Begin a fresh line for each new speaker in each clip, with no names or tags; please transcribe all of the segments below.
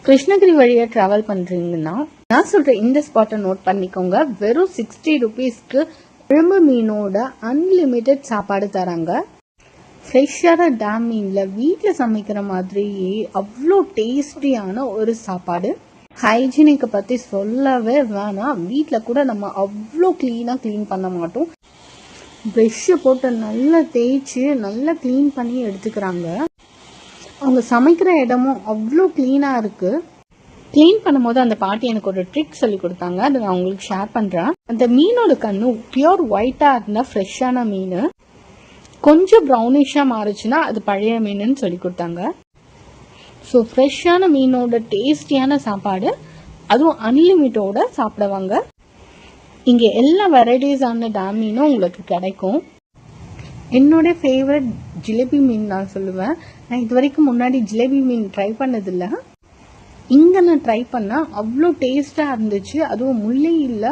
கிருஷ்ணகிரி வழியா டிராவல் பண்றீங்கன்னா நான் சொல்ற இந்த ஸ்பாட்டை நோட் பண்ணிக்கோங்க. வெறும் 60 rupeesக்கு குழம்பு மீனோட அன்லிமிட்டெட் சாப்பாடு தராங்க. ஃப்ரெஷ்ஷான டேம் மீன்ல வீட்டில் சமைக்கிற மாதிரியே அவ்வளோ டேஸ்டியான ஒரு சாப்பாடு. ஹைஜீனிக்கை பற்றி சொல்லவே வேணாம். வீட்டில் கூட நம்ம அவ்வளோ க்ளீன் பண்ண மாட்டோம். ப்ரெஷ்ஷை போட்டு நல்லா தேய்ச்சி நல்லா க்ளீன் பண்ணி எடுத்துக்கிறாங்க. அவங்க சமைக்கிற இடமும் அவ்வளோ க்ளீனாக இருக்குது. க்ளீன் பண்ணும்போது அந்த பாட்டி எனக்கு ஒரு ட்ரிக் சொல்லி கொடுத்தாங்க. அதை நான் உங்களுக்கு ஷேர் பண்ணுறேன். அந்த மீனோட கண்ணு பியூர் ஒயிட்டாக இருந்தால் ஃப்ரெஷ்ஷான மீன், கொஞ்சம் ப்ரௌனிஷாக மாறுச்சுன்னா அது பழைய மீனுன்னு சொல்லி கொடுத்தாங்க. ஸோ ஃப்ரெஷ்ஷான மீனோட டேஸ்டியான சாப்பாடு, அதுவும் அன்லிமிட்டோட சாப்பிடுவாங்க. இங்கே எல்லா வெரைட்டிஸான டேம் மீனும் உங்களுக்கு கிடைக்கும். என்னோட ஃபேவரட் ஜிலேபி மீன் நான் சொல்லுவேன். நான் இது வரைக்கும் முன்னாடி ஜிலேபி மீன் ட்ரை பண்ணதில்லை. இங்கே நான் ட்ரை பண்ணால் அவ்வளோ டேஸ்டாக இருந்துச்சு. அதுவும் முள்ளே இல்லை.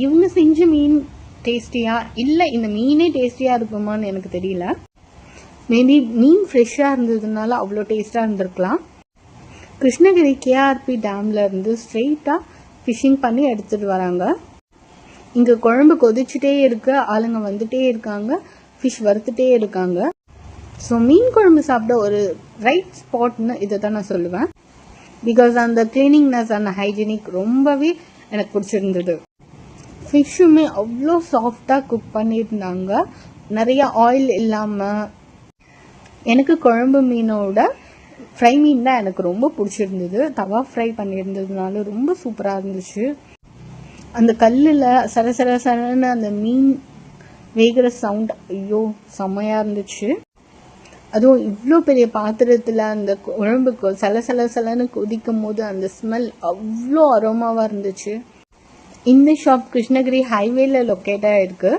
இவங்க செஞ்ச மீன் டேஸ்டியா இல்லை இந்த மீனே டேஸ்டியாக இருக்குமான்னு எனக்கு தெரியல. மேபி மீன் ஃப்ரெஷ்ஷாக இருந்ததுனால அவ்வளோ டேஸ்டாக இருந்திருக்கலாம். கிருஷ்ணகிரி கேஆர்பி டேம்ல இருந்து ஸ்ட்ரெயிட்டாக ஃபிஷிங் பண்ணி எடுத்துகிட்டு வராங்க. இங்கே குழம்பு கொதிச்சுட்டே இருக்கு, ஆளுங்க வந்துட்டே இருக்காங்க, ஃபிஷ் வறுத்துட்டே இருக்காங்க. ஸோ மீன் குழம்பு சாப்பிட ஒரு ரைட் ஸ்பாட்னு இதை தான் நான் சொல்லுவேன். பிகாஸ் அந்த கிளீனிங்னஸ் அண்ட் ஹைஜீனிக் ரொம்பவே எனக்கு பிடிச்சிருந்தது. ஃபிஷ்ஷுமே அவ்வளோ சாஃப்டாக குக் பண்ணியிருந்தாங்க, நிறைய ஆயில் இல்லாமல். எனக்கு குழம்பு மீனோட ஃப்ரை மீன் தான் எனக்கு ரொம்ப பிடிச்சிருந்தது. தவா ஃப்ரை பண்ணியிருந்ததுனால ரொம்ப சூப்பராக இருந்துச்சு. அந்த கல்லில் சரசரன்னு அந்த மீன் வேகிற சவுண்ட் ஐயோ செம்மையாக இருந்துச்சு. அதுவும் இவ்வளோ பெரிய பாத்திரத்தில் அந்த குழம்புக்கு சலன்னு கொதிக்கும் போது அந்த ஸ்மெல் அவ்வளோ அரோமாவாக இருந்துச்சு. இந்த ஷாப் கிருஷ்ணகிரி ஹைவேல லொக்கேட்டாக இருக்கு.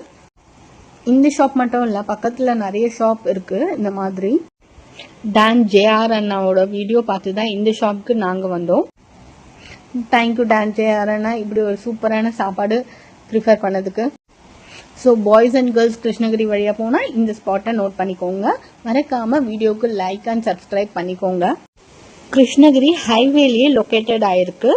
இந்த ஷாப் மட்டும் இல்லை, பக்கத்தில் நிறைய ஷாப் இருக்கு. இந்த மாதிரி டான் ஜேஆர் அண்ணாவோட வீடியோ பார்த்து தான் இந்த ஷாப்புக்கு நாங்கள் வந்தோம். தேங்க்யூ டான் ஜேஆர் அண்ணா, இப்படி ஒரு சூப்பரான சாப்பாடு ப்ரிஃபர் பண்ணதுக்கு. So boys and girls Krishnagiri வழியாக போனால் இந்த ஸ்பாட்டை நோட் பண்ணிக்கோங்க. மறக்காமல் வீடியோவுக்கு லைக் அண்ட் சப்ஸ்கிரைப் பண்ணிக்கோங்க. கிருஷ்ணகிரி ஹைவேலேயே லொக்கேட்டட் ஆயிருக்கு.